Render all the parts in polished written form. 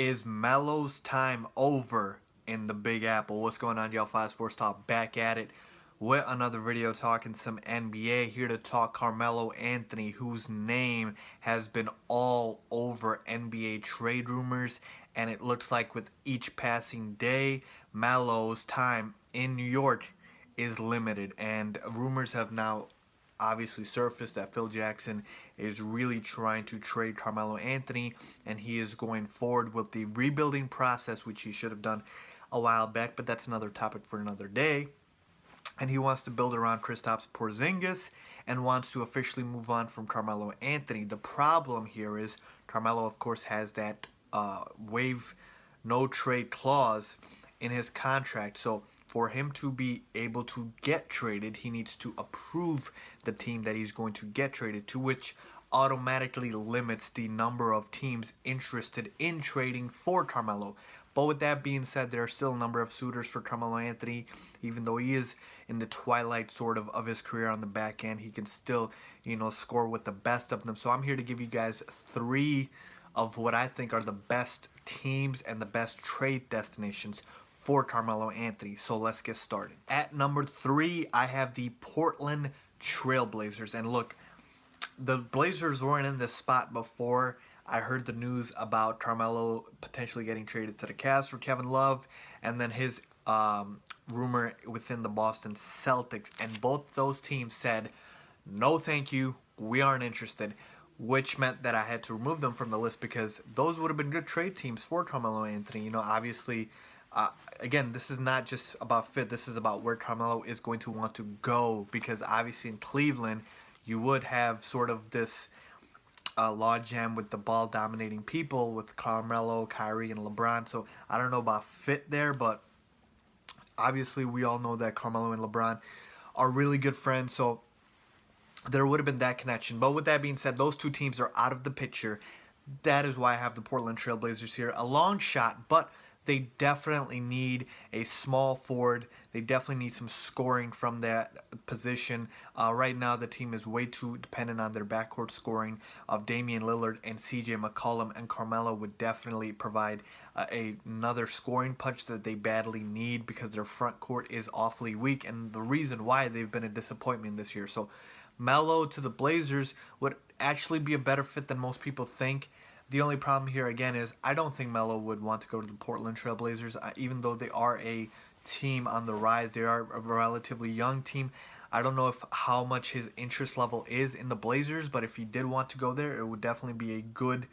Is Melo's time over in the Big Apple? What's going on, y'all? 5 Sports Talk back at it with another video talking some NBA. Here to talk Carmelo Anthony, whose name has been all over NBA trade rumors. And it looks like with each passing day, Melo's time in New York is limited. And rumors have now obviously surfaced that Phil Jackson is really trying to trade Carmelo Anthony, and he is going forward with the rebuilding process, which he should have done a while back, but that's another topic for another day. And he wants to build around Kristaps Porzingis and wants to officially move on from Carmelo Anthony. The problem here is Carmelo, of course, has that waive no trade clause in his contract. So for him to be able to get traded, he needs to approve the team that he's going to get traded to, which automatically limits the number of teams interested in trading for Carmelo. But with that being said, there are still a number of suitors for Carmelo Anthony. Even though he is in the twilight sort of his career on the back end, he can still, score with the best of them. So I'm here to give you guys 3 of what I think are the best teams and the best trade destinations for Carmelo Anthony. So let's get started. At number 3, I have the Portland Trailblazers. And look, the Blazers weren't in this spot before I heard the news about Carmelo potentially getting traded to the Cavs for Kevin Love, and then his rumor within the Boston Celtics. And both those teams said, no thank you, we aren't interested, which meant that I had to remove them from the list because those would have been good trade teams for Carmelo Anthony. Obviously, again, this is not just about fit. This is about where Carmelo is going to want to go, because obviously in Cleveland, you would have sort of this logjam with the ball dominating people with Carmelo, Kyrie, and LeBron. So I don't know about fit there, but obviously we all know that Carmelo and LeBron are really good friends. So there would have been that connection. But with that being said, those 2 teams are out of the picture. That is why I have the Portland Trailblazers here. A long shot, but they definitely need a small forward. They definitely need some scoring from that position. Right now, the team is way too dependent on their backcourt scoring of Damian Lillard and CJ McCollum, and Carmelo would definitely provide another scoring punch that they badly need because their front court is awfully weak, and the reason why they've been a disappointment this year. So Melo to the Blazers would actually be a better fit than most people think. The only problem here, again, is I don't think Melo would want to go to the Portland Trailblazers, even though they are a team on the rise. They are a relatively young team. I don't know how much his interest level is in the Blazers, but if he did want to go there, it would definitely be a good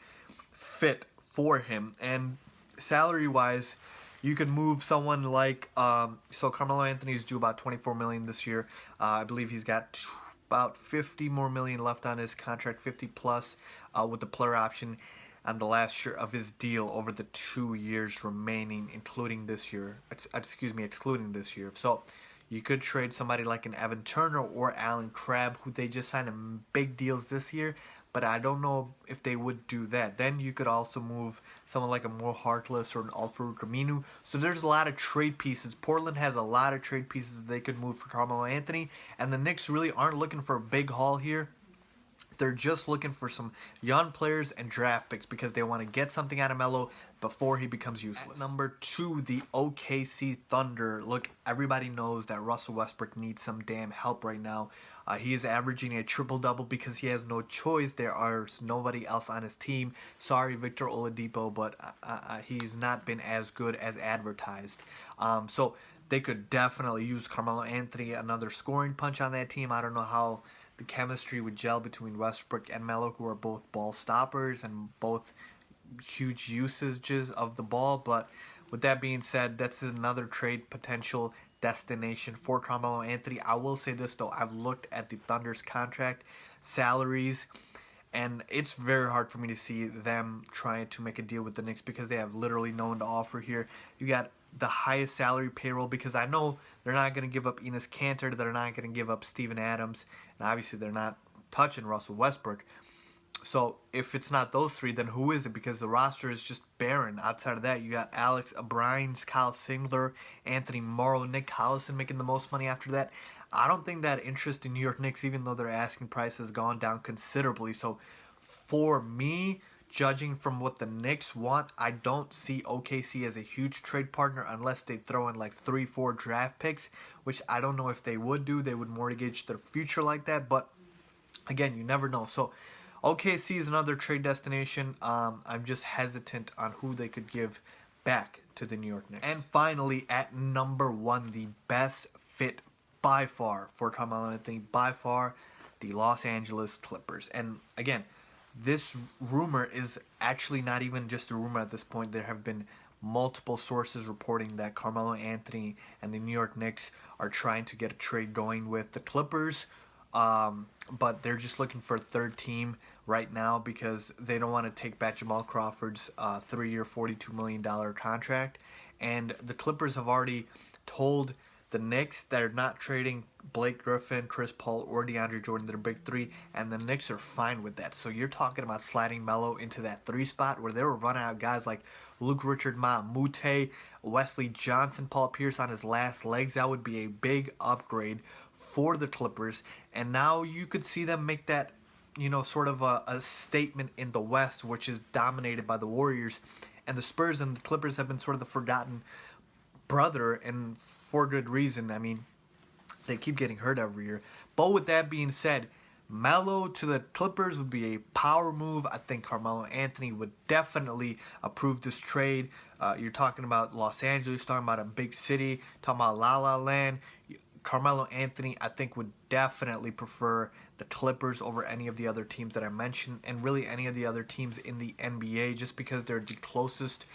fit for him. And salary-wise, you could move someone like so Carmelo Anthony is due about $24 million this year. I believe he's got about $50 more million left on his contract, 50 plus, with the player option on the last year of his deal over the 2 years remaining, excluding this year. So you could trade somebody like an Evan Turner or Alan Crabb, who they just signed in big deals this year, but I don't know if they would do that. Then you could also move someone like a Mo Harkless or an Al-Farouq Aminu. So there's a lot of trade pieces. Portland has a lot of trade pieces they could move for Carmelo Anthony, and the Knicks really aren't looking for a big haul here. They're just looking for some young players and draft picks because they want to get something out of Melo before he becomes useless. At number 2, the OKC Thunder. Look, everybody knows that Russell Westbrook needs some damn help right now. He is averaging a triple-double because he has no choice. There is nobody else on his team. Sorry, Victor Oladipo, but he's not been as good as advertised. So they could definitely use Carmelo Anthony, another scoring punch on that team. I don't know how the chemistry would gel between Westbrook and Melo, who are both ball stoppers and both huge usages of the ball. But with that being said, that's another trade potential destination for Carmelo Anthony. I will say this, though. I've looked at the Thunder's contract salaries, and it's very hard for me to see them trying to make a deal with the Knicks because they have literally no one to offer here. You got the highest salary payroll, because I know they're not going to give up Enes Kanter, they're not going to give up Steven Adams, and obviously they're not touching Russell Westbrook. So if it's not those 3, then who is it? Because the roster is just barren. Outside of that, you got Alex Abrines, Kyle Singler, Anthony Morrow, Nick Collison making the most money after that. I don't think that interest in New York Knicks, even though their asking price has gone down considerably. So for me judging from what the Knicks want, I don't see OKC as a huge trade partner unless they throw in like 3-4 draft picks, which I don't know if they would do. They would mortgage their future like that, but again, you never know. So OKC is another trade destination. I'm just hesitant on who they could give back to the New York Knicks. And finally, at number 1, the best fit by far for Carmelo Anthony, by far, the Los Angeles Clippers. And again, this rumor is actually not even just a rumor at this point. There have been multiple sources reporting that Carmelo Anthony and the New York Knicks are trying to get a trade going with the Clippers. But they're just looking for a third team right now because they don't want to take back Jamal Crawford's 3-year, $42 million contract. And the Clippers have already told the Knicks they're not trading Blake Griffin, Chris Paul, or DeAndre Jordan, their big three, and the Knicks are fine with that. So you're talking about sliding Melo into that 3 spot where they were running out guys like Luke Richard, Mute, Wesley Johnson, Paul Pierce on his last legs. That would be a big upgrade for the Clippers. And now you could see them make that, sort of a statement in the West, which is dominated by the Warriors. And the Spurs and the Clippers have been sort of the forgotten brother, and for good reason. I mean, they keep getting hurt every year. But with that being said, Melo to the Clippers would be a power move. I think Carmelo Anthony would definitely approve this trade. You're talking about Los Angeles, talking about a big city, talking about La La Land. Carmelo Anthony, I think, would definitely prefer the Clippers over any of the other teams that I mentioned, and really any of the other teams in the NBA, just because they're the closest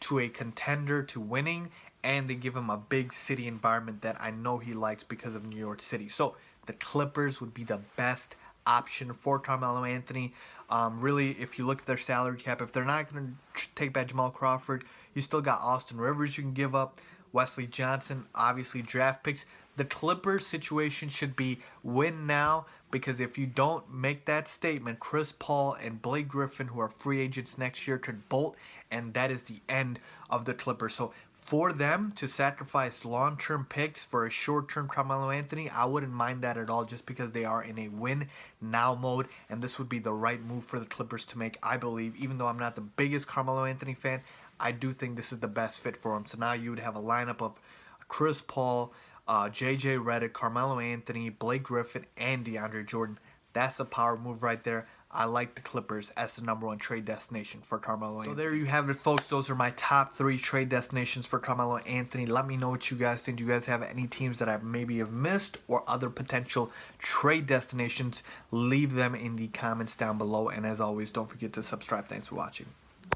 to a contender to winning, and they give him a big city environment that I know he likes because of New York City. So the Clippers would be the best option for Carmelo Anthony. Really, if you look at their salary cap, if they're not going to take back Jamal Crawford, you still got Austin Rivers you can give up, Wesley Johnson, obviously draft picks. The Clippers situation should be win now, because if you don't make that statement, Chris Paul and Blake Griffin, who are free agents next year, could bolt, and that is the end of the Clippers. So for them to sacrifice long-term picks for a short-term Carmelo Anthony, I wouldn't mind that at all, just because they are in a win-now mode, and this would be the right move for the Clippers to make, I believe. Even though I'm not the biggest Carmelo Anthony fan, I do think this is the best fit for him. So now you would have a lineup of Chris Paul, JJ Redick, Carmelo Anthony, Blake Griffin, and DeAndre Jordan. That's a power move right there. I like the Clippers as the number 1 trade destination for Carmelo Anthony. So there you have it, folks. Those are my top 3 trade destinations for Carmelo Anthony. Let me know what you guys think. Do you guys have any teams that I maybe have missed, or other potential trade destinations? Leave them in the comments down below. And as always, don't forget to subscribe. Thanks for watching.